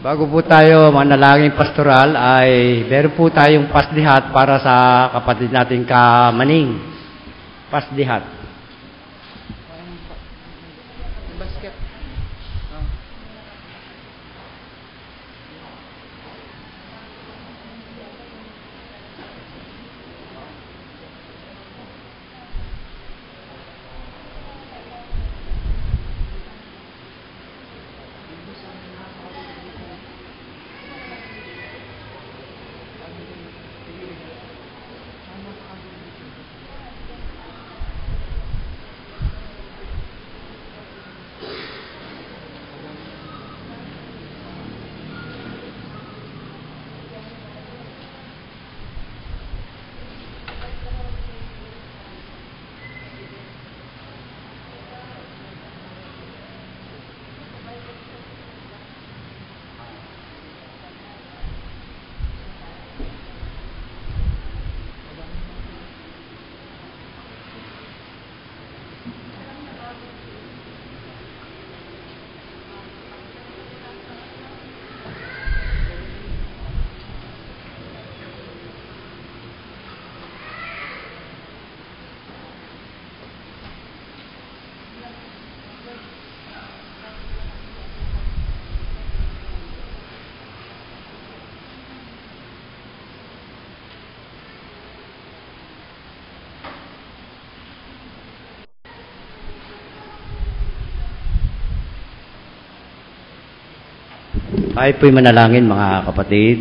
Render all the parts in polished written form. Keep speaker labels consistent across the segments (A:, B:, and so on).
A: Bago po tayo manalangin pastoral ay meron po tayong pasdihat para sa kapatid nating Kamaning. Pasdihat. Ay po'y manalangin mga kapatid.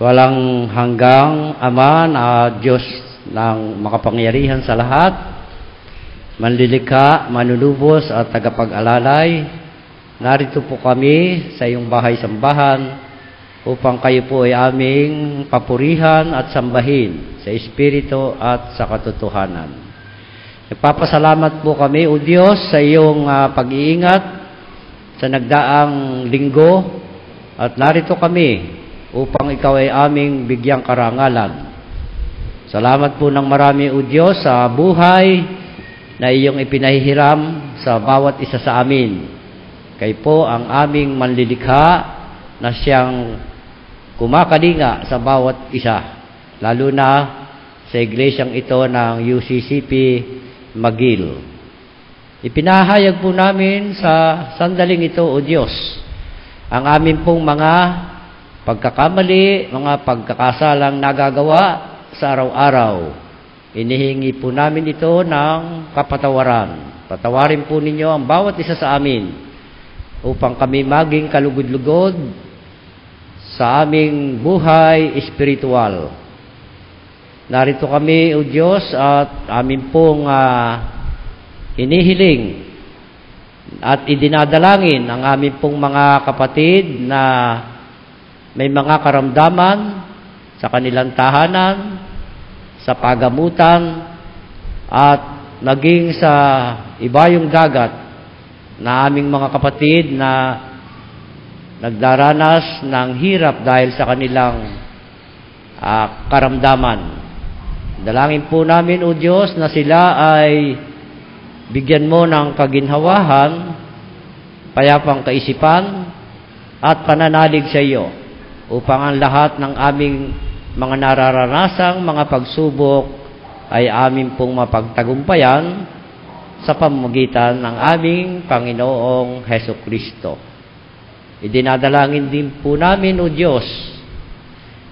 A: Walang hanggang Ama na Diyos ng makapangyarihan sa lahat, manlilikha, manunubos at tagapag-alalay, narito po kami sa iyong bahay-sambahan upang kayo po ay aming papurihan at sambahin sa Espiritu at sa katotohanan. Nagpapasalamat po kami, O Diyos, sa iyong pag-iingat sa nagdaang linggo at narito kami upang ikaw ay aming bigyang karangalan. Salamat po ng marami, O Diyos, sa buhay na iyong ipinahihiram sa bawat isa sa amin. Kayo po ang aming manlilikha na siyang kumakalinga sa bawat isa, lalo na sa iglesyang ito ng UCCP Magil. Ipinahayag po namin sa sandaling ito, O Diyos, ang amin pong mga pagkakamali, mga pagkakasalang nagagawa sa araw-araw. Inihingi po namin ito ng kapatawaran. Patawarin po ninyo ang bawat isa sa amin upang kami maging kalugod-lugod sa aming buhay espiritual. Narito kami, O Diyos, at amin pong inihiling at idinadalangin ang aming pong mga kapatid na may mga karamdaman sa kanilang tahanan, sa pagamutan, at naging sa ibayong dagat na aming mga kapatid na nagdaranas ng hirap dahil sa kanilang karamdaman. Dalangin po namin, O Diyos, na sila ay bigyan mo ng kaginhawahan, payapang kaisipan, at pananalig sa iyo upang ang lahat ng aming mga nararanasang mga pagsubok ay amin pong mapagtagumpayan sa pamamagitan ng aming Panginoong Hesukristo. Idinadalangin din po namin, O Diyos,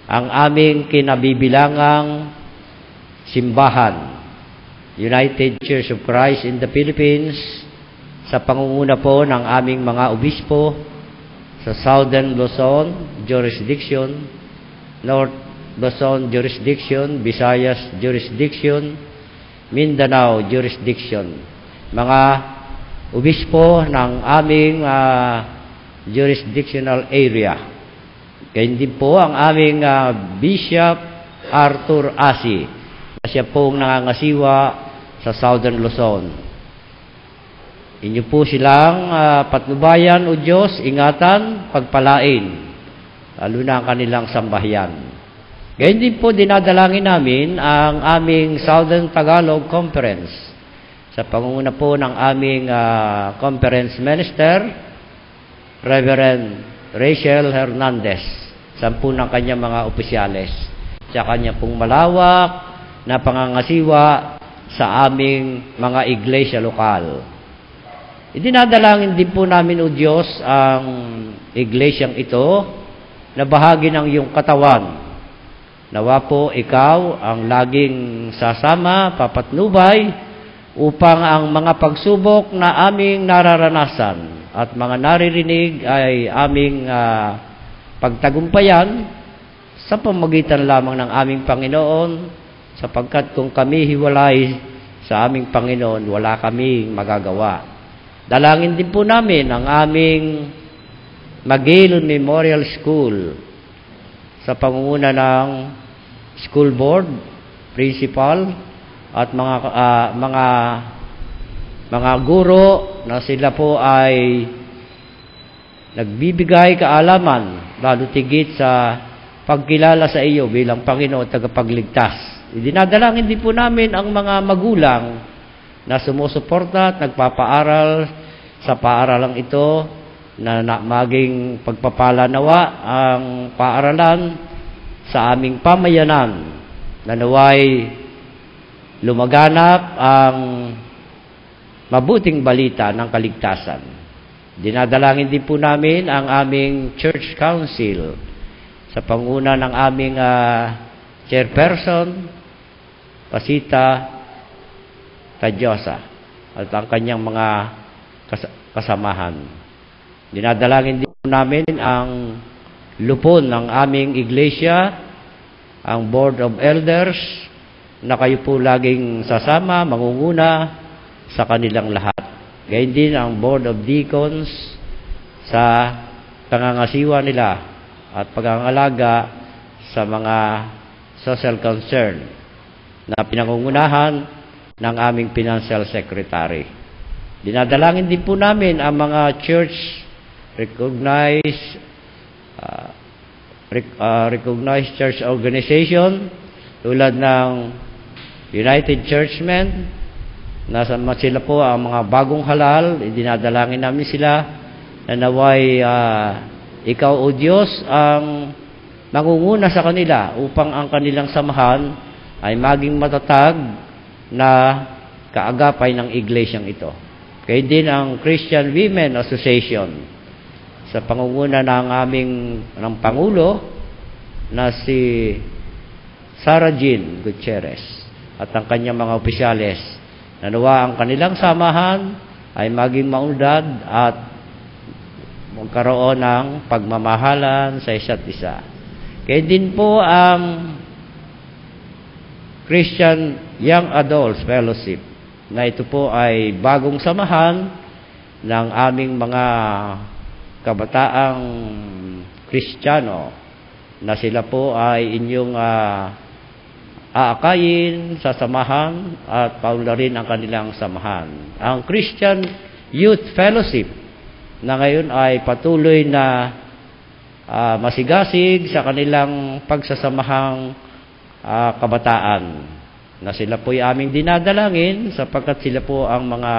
A: ang aming kinabibilangang simbahan, United Church of Christ in the Philippines, sa pangunguna po ng aming mga obispo sa Southern Luzon Jurisdiction, North Luzon Jurisdiction, Visayas Jurisdiction, Mindanao Jurisdiction, mga obispo ng aming jurisdictional area. Gayun din po ang aming Bishop Arthur Asi, na siya pong nangangasiwa sa Southern Luzon. Inyo po silang patnubayan, O Diyos, ingatan, pagpalain, lalo na ang kanilang sambahayan. Gayun din po dinadalangin namin ang aming Southern Tagalog Conference sa pangunguna po ng aming conference minister, Reverend Rachel Hernandez, 10 ng kanyang mga opisyales, sa kanya pong malawak na pangangasiwa sa aming mga iglesia lokal. Idinadalangin din po namin, O Diyos, ang iglesyang ito na bahagi ng iyong katawan. Nawa po ikaw ang laging sasama, papatnubay, upang ang mga pagsubok na aming nararanasan at mga naririnig ay aming pagtagumpayan sa pamamagitan lamang ng aming Panginoon, sapagkat kung kami hiwalay sa aming Panginoon, wala kaming magagawa. Dalangin din po namin ang aming Magilon Memorial School sa pangunguna ng school board, principal, at mga guro na sila po ay nagbibigay kaalaman, lalo tigit sa pagkilala sa iyo bilang Panginoon tagapagligtas. Idinadalangin din po namin ang mga magulang na sumusuporta at nagpapaaral sa paaralang ito na maging pagpapala nawa ang paaralan sa aming pamayanan, na naway lumaganap ang mabuting balita ng kaligtasan. Dinadalangin din po namin ang aming church council sa panguna ng aming chairperson, Pasita Tadyosa, at ang kanyang mga kasamahan. Dinadalangin din po namin ang lupon ng aming iglesia, ang board of elders, na kayo po laging sasama, mangunguna sa kanilang lahat. Gayun din ang board of deacons sa pangangasiwa nila at pag-aangalaga sa mga social concern na pinangungunahan ng aming financial secretary. Dinadalangin din po namin ang mga church recognized church organization tulad ng United Churchmen, nasa sila po ang mga bagong halal. Dinadalangin namin sila na naway ikaw, O Diyos, ang mangunguna sa kanila upang ang kanilang samahan ay maging matatag na kaagapay ng iglesyang ito. Kaya din ang Christian Women Association sa pangunguna ng Pangulo na si Sarah Jean Gutierrez at ang kanyang mga opisyales, na nawa ang kanilang samahan ay maging maunlad at magkaroon ng pagmamahalan sa isa't isa. Kaya din po ang Christian Young Adults Fellowship, na ito po ay bagong samahan ng aming mga kabataang Kristiyano, na sila po ay inyong aakayin sa samahan at paunlarin ang kanilang samahan. Ang Christian Youth Fellowship, na ngayon ay patuloy na masigasig sa kanilang pagsasamahang kabataan, na sila po ay aming dinadalangin sapagkat sila po ang mga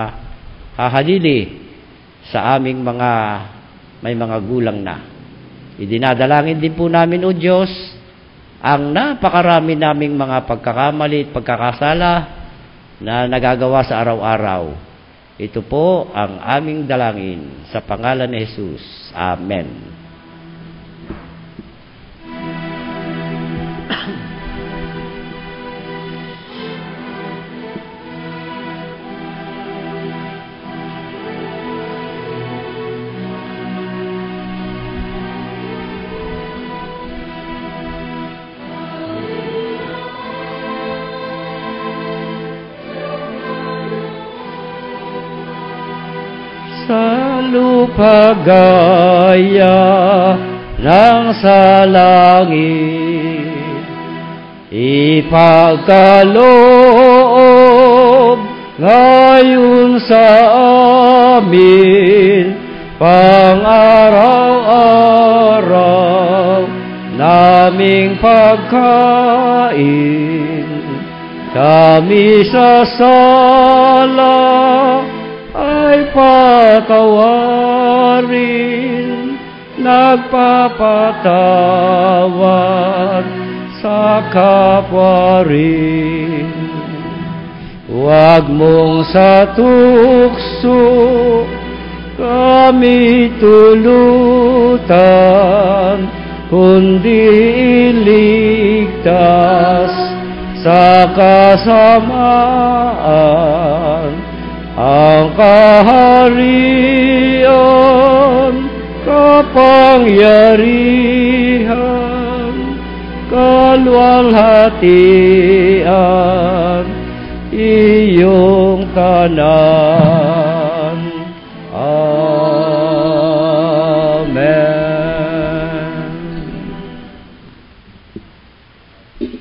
A: hahalili sa aming may mga gulang na. Idinadalangin din po namin, O Diyos, ang napakarami naming mga pagkakamali at pagkakasala na nagagawa sa araw-araw. Ito po ang aming dalangin sa pangalan ni Jesus. Amen. Sa lupa gaya ng sa langit, ipagkaloob ngayon sa amin, pang-araw-araw naming pagkain. Kami sa sala ay patawarin, nagpapatawad sa kapwa rin. Huwag mong sa tukso kami tulutan, kundi iligtas sa kasamaan ang kaharian, kapangyarihan, kaluwalhatian, iyong tanan.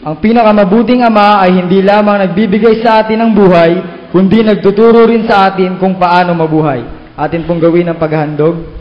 B: Ang pinakamabuting Ama ay hindi lamang nagbibigay sa atin ng buhay, kundi nagtuturo rin sa atin kung paano mabuhay. Atin pong gawin ang paghahandog.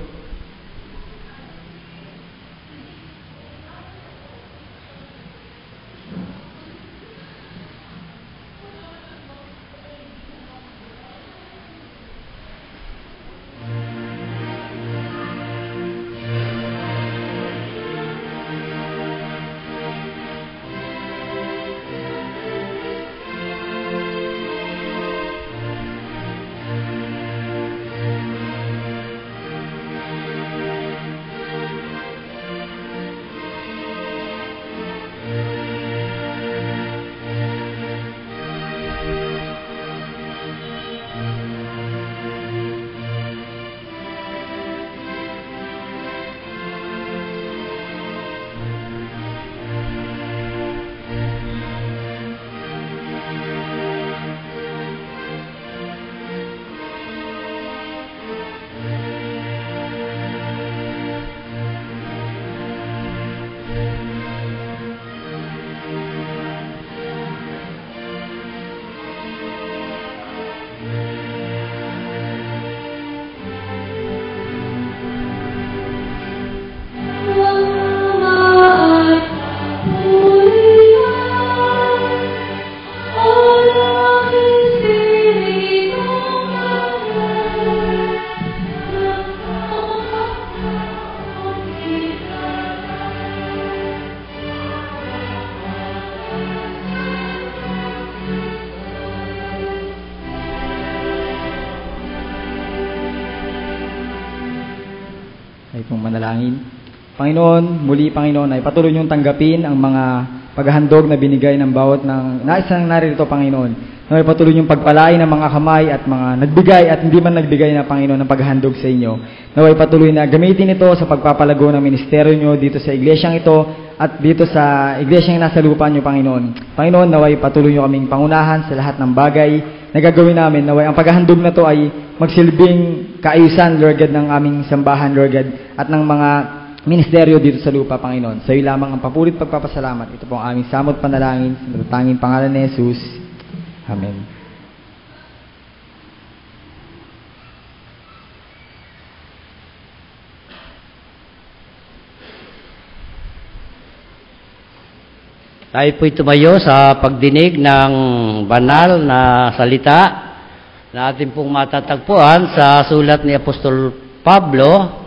B: Ay pong manalangin. Panginoon, muli Panginoon, ay patuloy niyong tanggapin ang mga paghahandog na binigay ng bawat ng naisang narito, Panginoon. Naway patuloy niyong pagpalain ng mga kamay at mga nagbigay at hindi man nagbigay na, Panginoon, ng paghahandog sa inyo. Naway patuloy na gamitin ito sa pagpapalago ng ministeryo niyo dito sa iglesyang ito at dito sa iglesyang nasa lupa niyo, Panginoon. Panginoon, naway patuloy niyo kaming pangunahan sa lahat ng bagay na gagawin namin. Naway ang paghahandog na to ay magsilbing kaayusan, Lord God, ng aming sambahan, Lord God, at ng mga ministeryo dito sa lupa, Panginoon. Sa iyo lamang ang papurit pagpapasalamat. Ito po ang aming samot panalangin sa natatanging pangalan ni Jesus. Amen.
A: Tayo po'y tumayo sa pagdinig ng banal na salita na ating pong matatagpuan sa sulat ni Apostol Pablo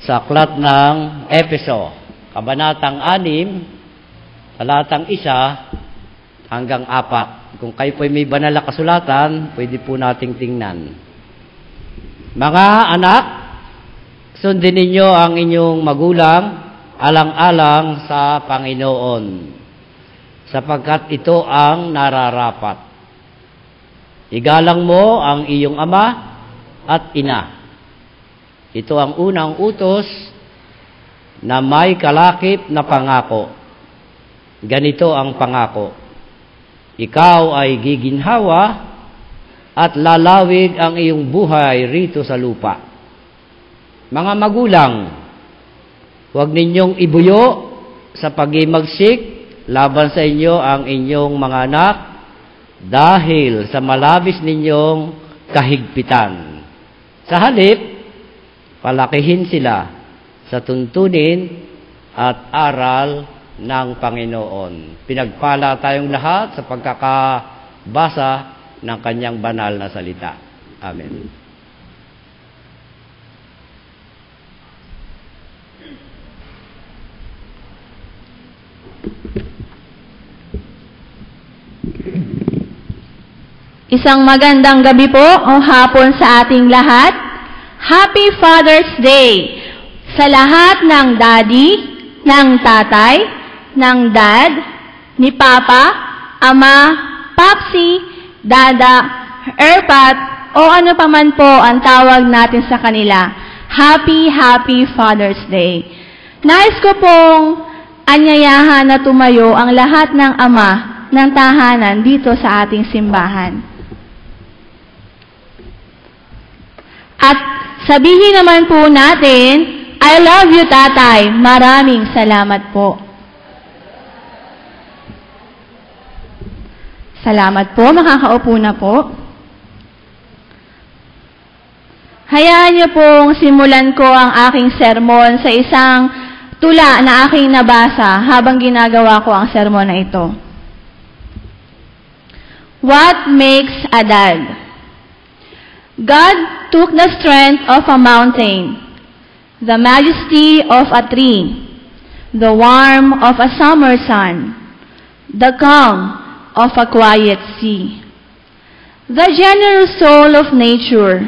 A: sa aklat ng Efeso, kabanatang 6, talatang 1 hanggang 4. Kung kayo po'y may banal na kasulatan, pwede po nating tingnan. Mga anak, sundin ninyo ang inyong magulang alang-alang sa Panginoon, sapagkat ito ang nararapat. Igalang mo ang iyong ama at ina. Ito ang unang utos na may kalakip na pangako. Ganito ang pangako: ikaw ay giginhawa at lalawig ang iyong buhay rito sa lupa. Mga magulang, huwag ninyong ibuyo sa pagimagsik laban sa inyo ang inyong mga anak dahil sa malabis ninyong kahigpitan. Sa halip, palakihin sila sa tuntunin at aral ng Panginoon. Pinagpala tayong lahat sa pagkakabasa ng kanyang banal na salita. Amen.
C: Isang magandang gabi po o hapon sa ating lahat. Happy Father's Day sa lahat ng daddy, ng tatay, ng dad, ni Papa, Ama, Papsi, Dada, Erpat, o ano pa man po ang tawag natin sa kanila. Happy Father's Day. Nais ko pong anyayahan na tumayo ang lahat ng ama ng tahanan dito sa ating simbahan. At sabihin naman po natin, I love you, Tatay. Maraming salamat po. Salamat po. Makakaupo na po. Hayaan niyo pong simulan ko ang aking sermon sa isang tula na aking nabasa habang ginagawa ko ang sermon na ito. What makes a dad? God took the strength of a mountain, the majesty of a tree, the warmth of a summer sun, the calm of a quiet sea, the generous soul of nature,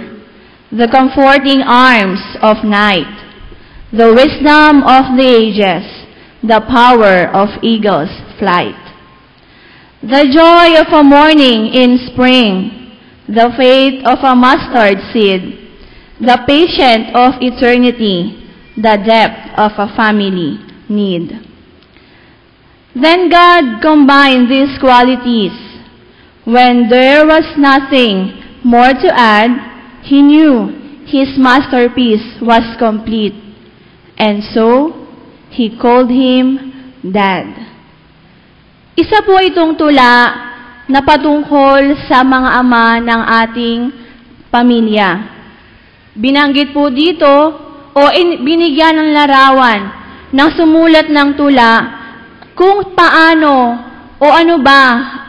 C: the comforting arms of night, the wisdom of the ages, the power of eagle's flight, the joy of a morning in spring, the faith of a mustard seed, the patience of eternity, the depth of a family need. Then God combined these qualities. When there was nothing more to add, He knew His masterpiece was complete. And so, He called Him Dad. Isa po itong tula na patungkol sa mga ama ng ating pamilya. Binanggit po dito o binigyan ng larawan ng sumulat ng tula kung paano o ano ba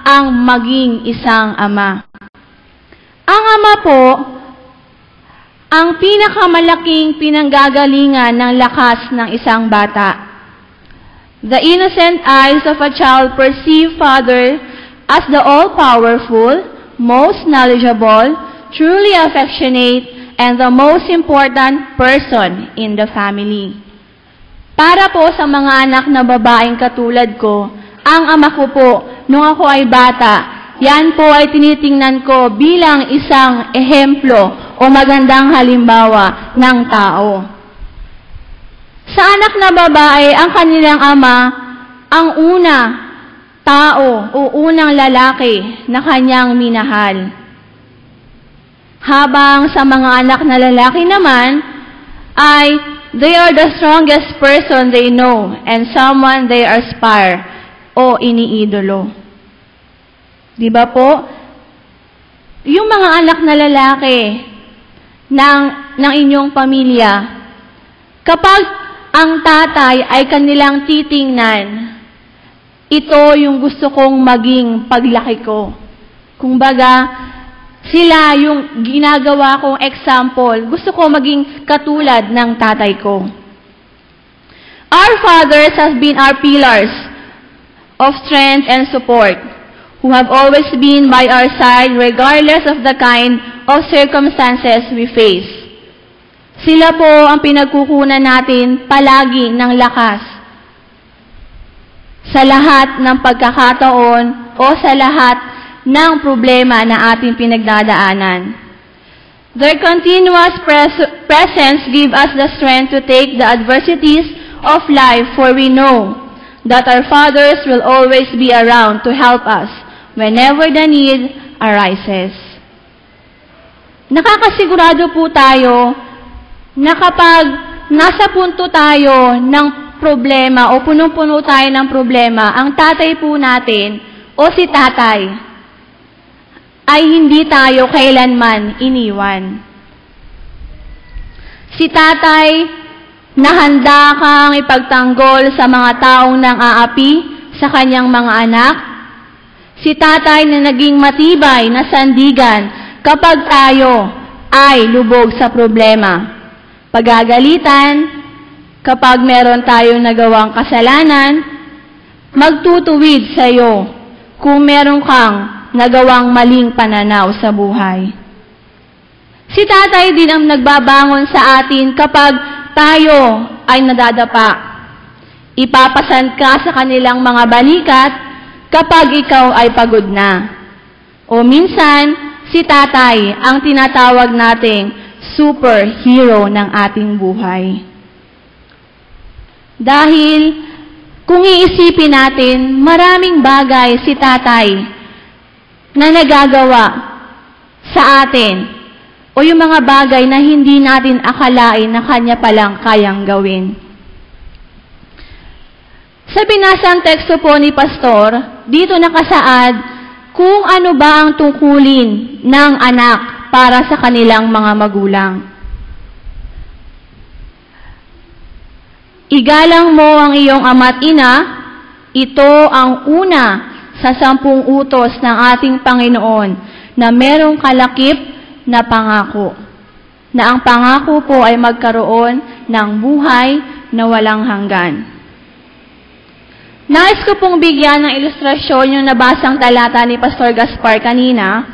C: ang maging isang ama. Ang ama po, ang pinakamalaking pinanggagalingan ng lakas ng isang bata. The innocent eyes of a child perceive Father as the all-powerful, most knowledgeable, truly affectionate, and the most important person in the family. Para po sa mga anak na babaeng katulad ko, ang ama ko po, nung ako ay bata, yan po ay tinitingnan ko bilang isang ehemplo o magandang halimbawa ng tao. Sa anak na babae, ang kanilang ama, ang una, tao o unang lalaki na kanyang minahal. Habang sa mga anak na lalaki naman, ay they are the strongest person they know and someone they aspire o iniidolo. Di ba po? Yung mga anak na lalaki ng inyong pamilya, kapag ang tatay ay kanilang titingnan, ito yung gusto kong maging paglaki ko. Kumbaga, sila yung ginagawa kong example. Gusto ko maging katulad ng tatay ko. Our fathers have been our pillars of strength and support, who have always been by our side regardless of the kind of circumstances we face. Sila po ang pinagkukunan natin palagi ng lakas sa lahat ng pagkakataon o sa lahat ng problema na ating pinagdadaanan. Their continuous presence give us the strength to take the adversities of life, for we know that our fathers will always be around to help us whenever the need arises. Nakakasigurado po tayo na kapag nasa punto tayo ng problema o punong-puno tayo ng problema, ang tatay po natin o si tatay ay hindi tayo kailanman iniwan. Si tatay na handa kang ipagtanggol sa mga taong nang-aapi sa kanyang mga anak. Si tatay na naging matibay na sandigan kapag tayo ay lubog sa problema. Pagagalitan, kapag meron tayong nagawang kasalanan, magtutuwid sa iyo kung meron kang nagawang maling pananaw sa buhay. Si tatay din ang nagbabangon sa atin kapag tayo ay nadadapa. Ipapasan ka sa kanilang mga balikat kapag ikaw ay pagod na. O minsan, si tatay ang tinatawag nating superhero ng ating buhay. Dahil kung iisipin natin, maraming bagay si tatay na nagagawa sa atin o yung mga bagay na hindi natin akalain na kanya palang kayang gawin. Sa binasang teksto po ni Pastor, dito nakasaad kung ano ba ang tungkulin ng anak para sa kanilang mga magulang. Igalang mo ang iyong ama't ina, ito ang una sa 10 utos ng ating Panginoon na merong kalakip na pangako. Na ang pangako po ay magkaroon ng buhay na walang hanggan. Nais ko pong bigyan ng ilustrasyon yung nabasang talata ni Pastor Gaspar kanina,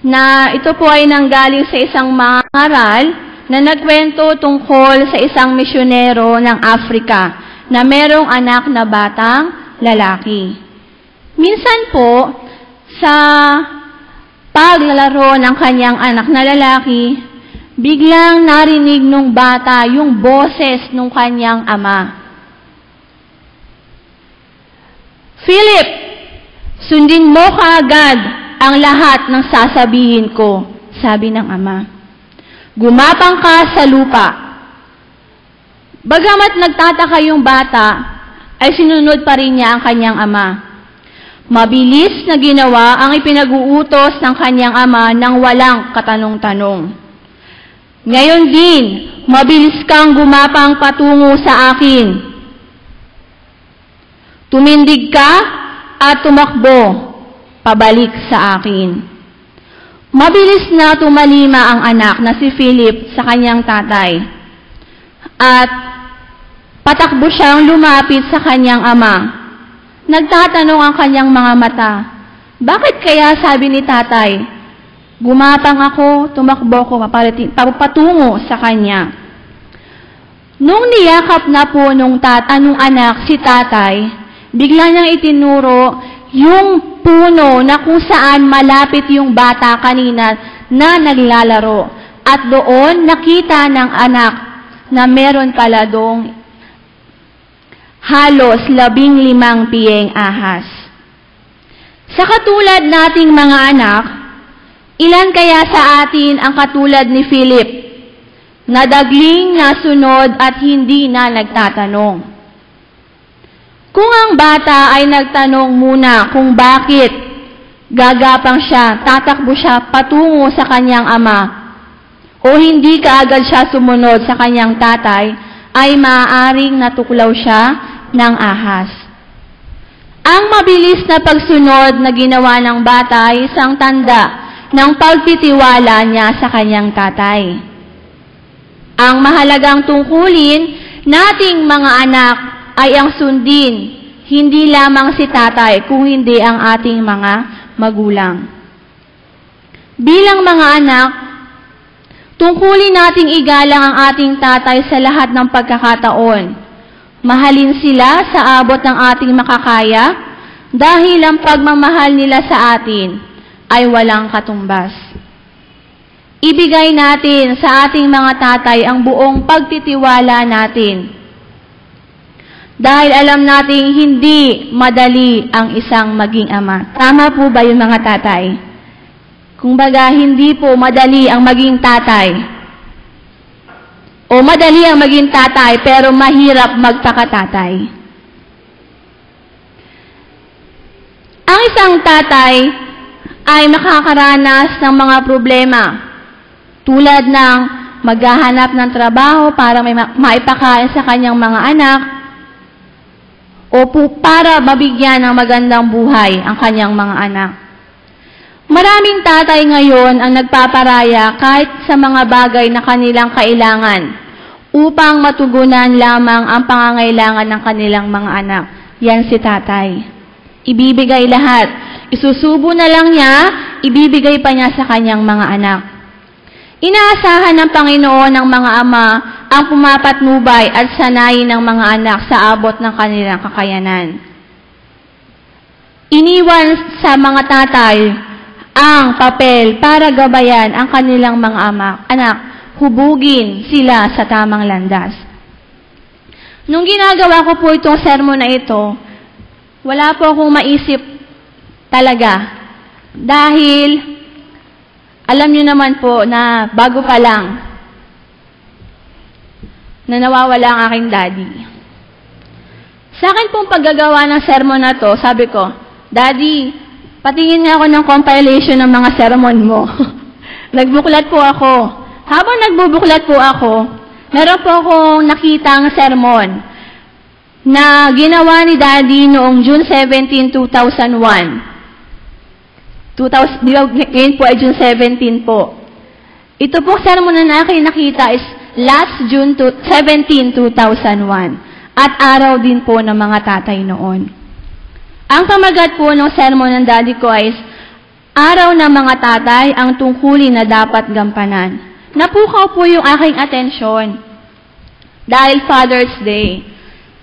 C: na ito po ay nanggaling sa isang mangaral na nagkwento tungkol sa isang misyonero ng Africa na merong anak na batang lalaki. Minsan po, sa paglalaro ng kanyang anak na lalaki, biglang narinig nung bata yung boses nung kanyang ama. Philip, sundin mo kaagad ang lahat ng sasabihin ko, sabi ng ama. Gumapang ka sa lupa. Bagamat nagtataka yung bata, ay sinunod pa rin niya ang kanyang ama. Mabilis na ginawa ang ipinag-uutos ng kanyang ama nang walang katanong-tanong. Ngayon din, mabilis kang gumapang patungo sa akin. Tumindig ka at tumakbo pabalik sa akin. Mabilis na tumalima ang anak na si Philip sa kanyang tatay. At patakbo siyang lumapit sa kanyang ama. Nagtatanong ang kanyang mga mata, bakit kaya sabi ni tatay, gumapang ako, tumakbo ko, patungo sa kanya. Nung niyakap na po nung anak si tatay, bigla niyang itinuro yung puno na kung saan malapit yung bata kanina na naglalaro. At doon nakita ng anak na meron pala dong halos 15 piyeng ahas. Sa katulad nating mga anak, ilan kaya sa atin ang katulad ni Philip, na dagling nasunod at hindi na nagtatanong? Kung ang bata ay nagtanong muna kung bakit, gagapang siya, tatakbo siya patungo sa kanyang ama, o hindi kaagad siya sumunod sa kanyang tatay, ay maaaring natuklaw siya ng ahas. Ang mabilis na pagsunod na ginawa ng bata ay isang tanda ng pagtitiwala niya sa kanyang tatay. Ang mahalagang tungkulin nating mga anak ay ang sundin, hindi lamang si tatay, kung hindi ang ating mga magulang. Bilang mga anak, tungkulin nating igalang ang ating tatay sa lahat ng pagkakataon. Mahalin sila sa abot ng ating makakaya, dahil ang pagmamahal nila sa atin ay walang katumbas. Ibigay natin sa ating mga tatay ang buong pagtitiwala natin. Dahil alam nating hindi madali ang isang maging ama. Tama po ba yung mga tatay? Kung baga, hindi po madali ang maging tatay. O madali ang maging tatay, pero mahirap magpakatatay. Ang isang tatay ay makakaranas ng mga problema, tulad ng maghahanap ng trabaho para may maipakain sa kanyang mga anak, o para mabigyan ng magandang buhay ang kanyang mga anak. Maraming tatay ngayon ang nagpaparaya kahit sa mga bagay na kanilang kailangan upang matugunan lamang ang pangangailangan ng kanilang mga anak. Yan si tatay. Ibibigay lahat. isusubo na lang niya, ibibigay pa niya sa kanyang mga anak. Inaasahan ng Panginoon ng mga ama ang pumapatnubay at sanayin ng mga anak sa abot ng kanilang kakayanan. Iniwan sa mga tatay ang papel para gabayan ang kanilang mga anak, hubugin sila sa tamang landas. Nung ginagawa ko po itong sermon na ito, wala po akong maisip talaga. Dahil, alam niyo naman po na bago pa lang, na nawawala ang aking daddy. Sa akin pong paggagawa ng sermon na to, sabi ko, Daddy, patingin nga ako ng compilation ng mga sermon mo. Nagbuklat po ako. Habang nagbubuklat po ako, meron po akong nakitang sermon na ginawa ni Daddy noong June 17, 2001. Ngayon po ay June 17 po. Ito po sermon na aking nakita is last June 17, 2001. At araw din po ng mga tatay noon. Ang pamagat po ng sermon ng daddy ko ay araw ng mga tatay ang tungkulin na dapat gampanan. Napukaw po yung aking atensyon dahil Father's Day.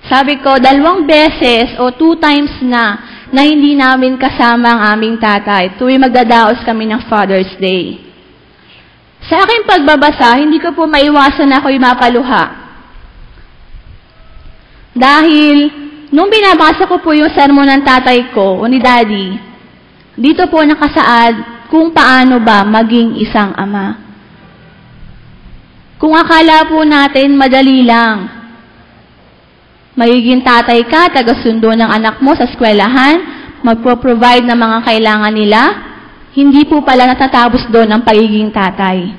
C: Sabi ko, 2 beses o 2 times na hindi namin kasama ang aming tatay tuwing magdadaos kami ng Father's Day. Sa aking pagbabasa, hindi ko po maiwasan na ako'y mapaluha. Dahil, nung binabasa ko po yung sermon ng tatay ko o ni Daddy, dito po nakasaad kung paano ba maging isang ama. Kung akala po natin madali lang, magiging tatay ka, taga-sundo ng anak mo sa eskwelahan, magpo-provide ng mga kailangan nila, hindi po pala natatapos doon ang pagiging tatay.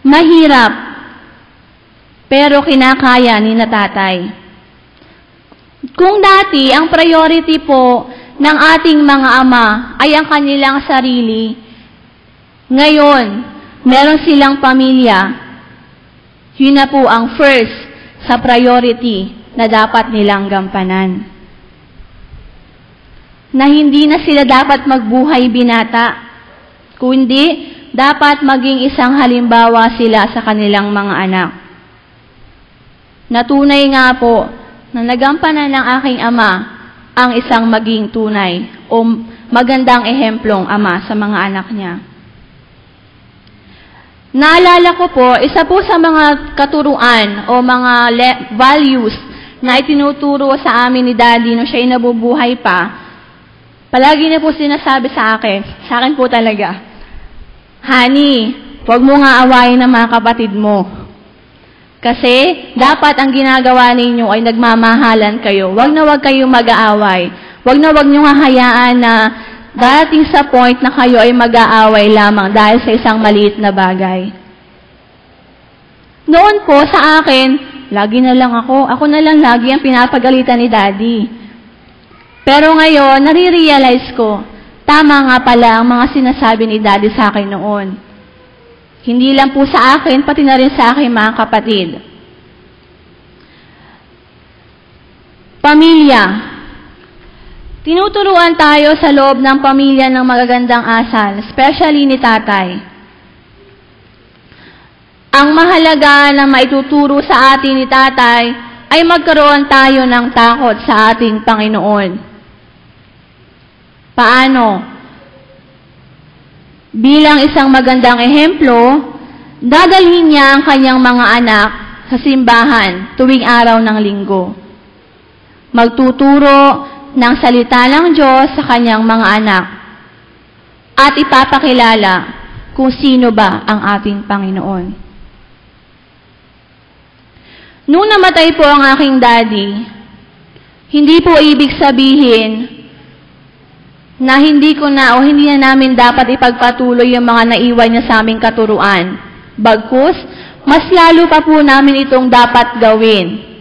C: Mahirap. Pero kinakaya ni na tatay. Kung dati, ang priority po ng ating mga ama ay ang kanilang sarili, ngayon, meron silang pamilya, yun na po ang first sa priority na dapat nilang gampanan. Na hindi na sila dapat magbuhay binata, kundi dapat maging isang halimbawa sila sa kanilang mga anak. Natunay nga po na nagampanan ng aking ama ang isang maging tunay o magandang ehemplong ama sa mga anak niya. Naalala ko po, isa po sa mga katuruan o mga values na itinuturo sa amin ni Daddy nung siya'y nabubuhay pa, palagi na po sinasabi sa akin po talaga, Honey, huwag mo nga awayin ng mga kapatid mo. Kasi, dapat ang ginagawa ninyo ay nagmamahalan kayo. Huwag na huwag kayong mag-aaway. Huwag na huwag nyo hahayaan na darating sa point na kayo ay mag-aaway lamang dahil sa isang maliit na bagay. Noon po sa akin, lagi na lang ako na lang lagi ang pinapagalitan ni Daddy. Pero ngayon, nare-realize ko, tama nga pala ang mga sinasabi ni Daddy sa akin noon. Hindi lang po sa akin, pati na rin sa aking mga kapatid. Pamilya. Tinuturuan tayo sa loob ng pamilya ng magagandang asal, especially ni tatay. Ang mahalaga na maituturo sa atin ni tatay ay magkaroon tayo ng takot sa ating Panginoon. Paano? Bilang isang magandang ehemplo, dadalhin niya ang kanyang mga anak sa simbahan tuwing araw ng linggo. Magtuturo ng salita ng Diyos sa kanyang mga anak at ipapakilala kung sino ba ang ating Panginoon. Nung namatay po ang aking daddy, hindi po ibig sabihin na hindi na namin dapat ipagpatuloy yung mga naiwan niya sa aming katuruan. Bagkus, mas lalo pa po namin itong dapat gawin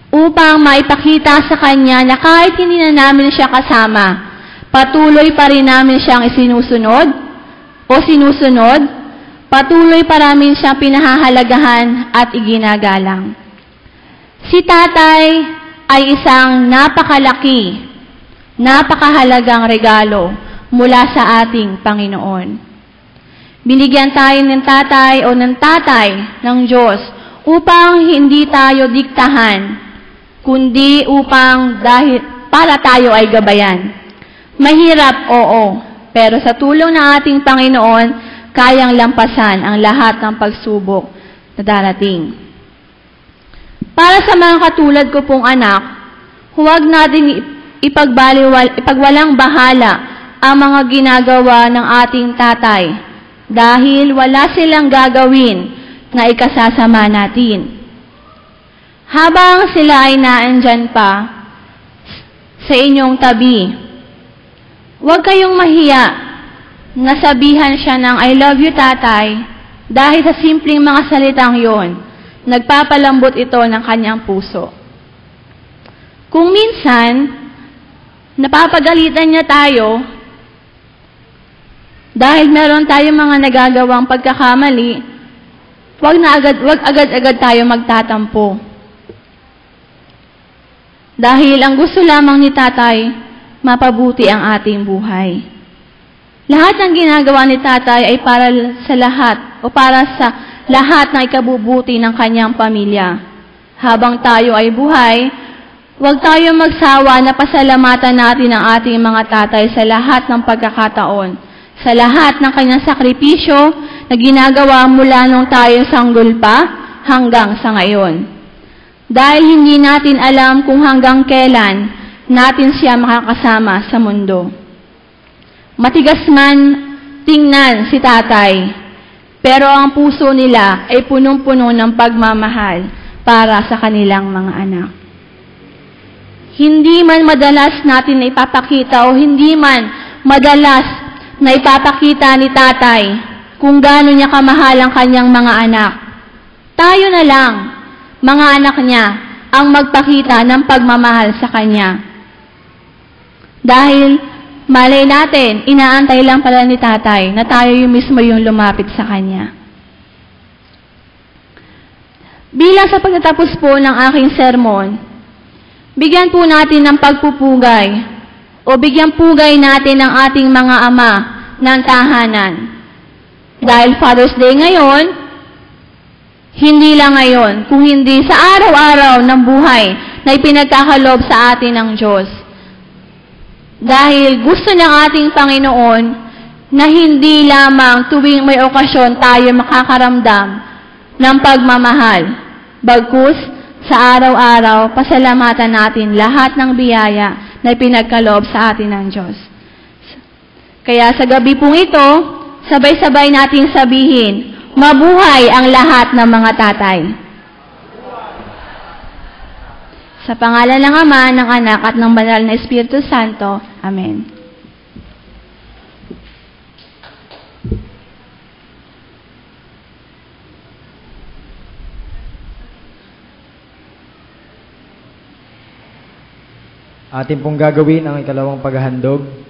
C: upang maipakita sa kanya na kahit hindi na namin siya kasama, patuloy pa rin namin siyang sinusunod, patuloy pa namin siyang pinahahalagahan at iginagalang. Si tatay ay isang napakalaki napakahalagang regalo mula sa ating Panginoon. Binigyan tayo ng tatay o ng tatay ng Diyos upang hindi tayo diktahan, kundi upang para tayo ay gabayan. Mahirap, oo, pero sa tulong ng ating Panginoon, kayang lampasan ang lahat ng pagsubok na darating. Para sa mga katulad ko pong anak, huwag natin ipagwalang bahala ang mga ginagawa ng ating tatay dahil wala silang gagawin na ikasasama natin. Habang sila ay naandyan pa sa inyong tabi, huwag kayong mahiya na sabihan siya ng I love you, tatay, dahil sa simpleng mga salitang yon, nagpapalambot ito ng kanyang puso. Kung minsan, napapagalitan niya tayo dahil meron tayong mga nagagawang pagkakamali, wag agad-agad tayo magtatampo. Dahil ang gusto lamang ni tatay, mapabuti ang ating buhay. Lahat ng ginagawa ni tatay ay para sa lahat o para sa lahat ng ikabubuti ng kanyang pamilya. Habang tayo ay buhay, huwag tayo magsawa na pasalamatan natin ang ating mga tatay sa lahat ng pagkakataon, sa lahat ng kanyang sakripisyo na ginagawa mula nung tayo sanggol pa hanggang sa ngayon. Dahil hindi natin alam kung hanggang kailan natin siya makakasama sa mundo. Matigas man tingnan si tatay, pero ang puso nila ay punong-puno ng pagmamahal para sa kanilang mga anak. Hindi man madalas natin na ipapakita o hindi man madalas na ipapakita ni tatay kung gaano niya kamahal ang kanyang mga anak. Tayo na lang, mga anak niya, ang magpakita ng pagmamahal sa kanya. Dahil malay natin, inaantay lang pala ni tatay na tayo yung mismo yung lumapit sa kanya. Bilang sa pagtatapos po ng aking sermon, bigyan po natin ng pagpupugay o bigyan pugay natin ang ating mga ama ng tahanan. Dahil Father's Day ngayon, hindi lang ngayon, kung hindi sa araw-araw ng buhay na ipinagkakaloob sa atin ng Diyos. Dahil gusto ng ating Panginoon na hindi lamang tuwing may okasyon tayo makakaramdam ng pagmamahal. Bagkus, sa araw-araw, pasalamatan natin lahat ng biyaya na ipinagkaloob sa atin ng Diyos. Kaya sa gabi pong ito, sabay-sabay nating sabihin, mabuhay ang lahat ng mga tatay. Sa pangalan ng Ama, ng Anak, at ng Banal na Espiritu Santo. Amen.
B: Atin pong gagawin ang ikalawang paghahandog.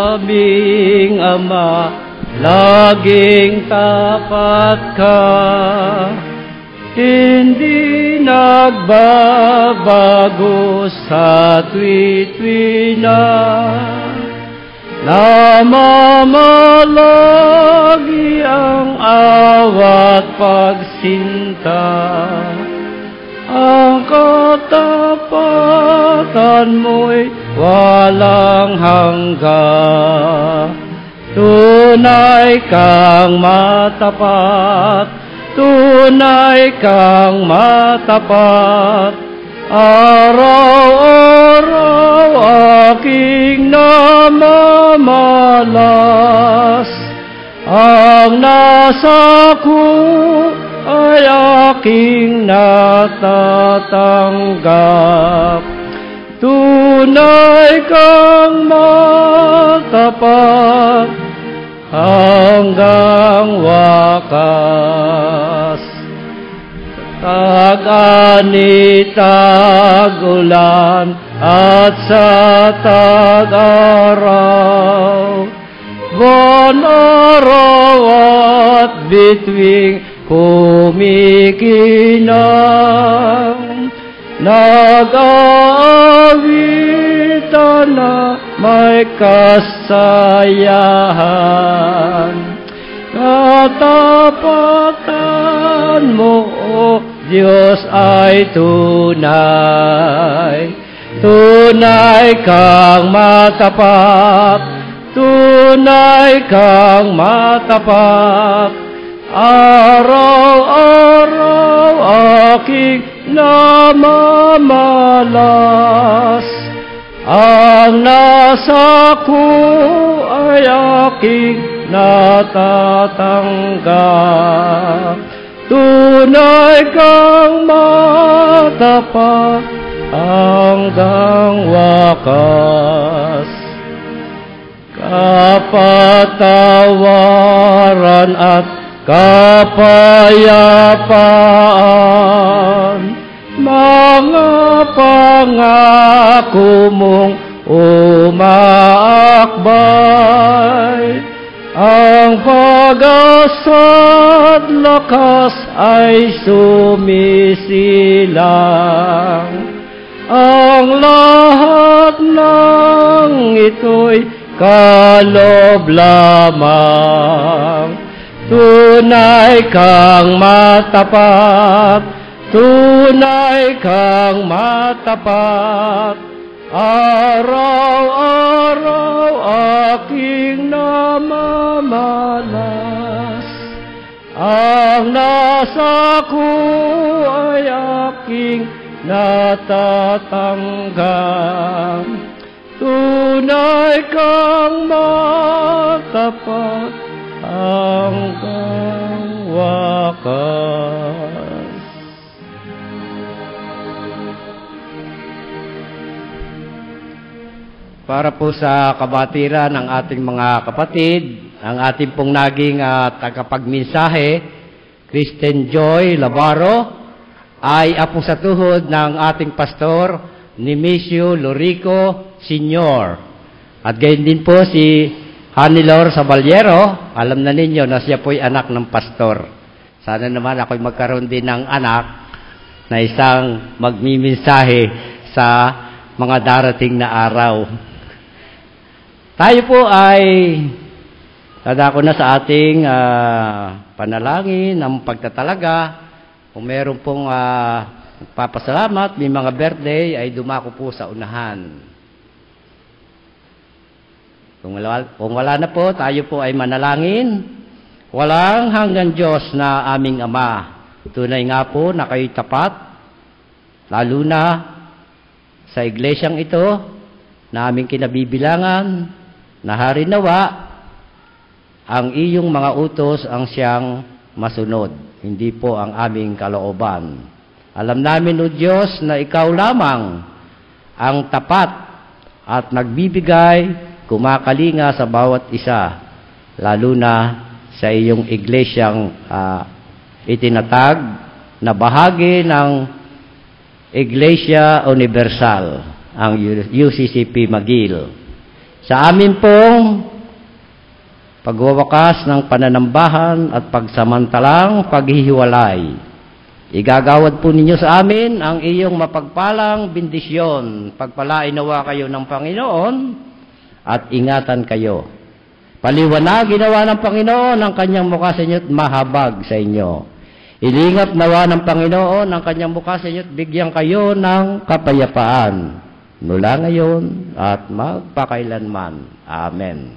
A: aming Ama, laging tapat ka. Hindi nagbabago sa tuwi-tuwi na namamalagi ang awat pagsinta. Ang katapatan mo'y walang hanggan. Tunay kang matapat, tunay kang matapat. Araw-araw aking namamalas. Ang nasa ko ay aking natatanggap. Tunay kang matapat hanggang wakas. Tag-ani, tag-ulan at sa tag-araw, buwan, araw at bituing kumikinang, nag-aawitan na may kasayahan. Katapatan mo, O Diyos, ay tunay. Tunay kang matapat, tunay kang matapat. Araw-araw aking namamalas. Ang nasa ko ay aking natatanggap. Tunay kang matapat hanggang wakas. Kapatawaran at kapayapaan, mga pangako mong umaakbay. Ang pag-asa't lakas ay sumisilang. Ang lahat ng ito'y kalob lamang. Tunay kang matapat, tunay kang matapat. Araw-araw aking namamalas. Ang nasa ko ay aking natatanggap. Tunay kang matapat hanggang wakas. Para po sa kabatiran ng ating mga kapatid, ang ating pong naging tagapagmensahe, Kristen Joy Labaro, ay apo sa tuhod ng ating pastor, Nemesio Lorico Sr. At gayon din po si Hanilor Saballero, alam na ninyo na siya po'y anak ng pastor. Sana naman ako'y magkaroon din ng anak na isang magmimensahe sa mga darating na araw. Tayo po ay dadako na sa ating panalangin ng pagtatalaga. Kung meron pong papasalamat, may mga birthday, ay dumako po sa unahan. Kung wala na po, tayo po ay manalangin. Walang hanggan Diyos na aming Ama. Tunay nga po na kayo'y tapat, lalo na sa iglesyang ito na aming kinabibilangan, na harinawa ang iyong mga utos ang siyang masunod, hindi po ang aming kalooban. Alam namin, O Diyos, na ikaw lamang ang tapat at nagbibigay, kumakalinga sa bawat isa, lalo na sa iyong iglesyang itinatag na bahagi ng Iglesia Universal, ang UCCP Magil. Sa amin pong pagwawakas ng pananambahan at pagsamantalang paghihiwalay, igagawad po ninyo sa amin ang iyong mapagpalang bendisyon. Pagpalain nawa kayo ng Panginoon at ingatan kayo. Paliwanag ginawa ng Panginoon ang kanyang mukha sa inyo at mahabag sa inyo. Ilingap nawa ng Panginoon ang kanyang mukha sa inyo at bigyan kayo ng kapayapaan mula ngayon at magpakailanman. Amen.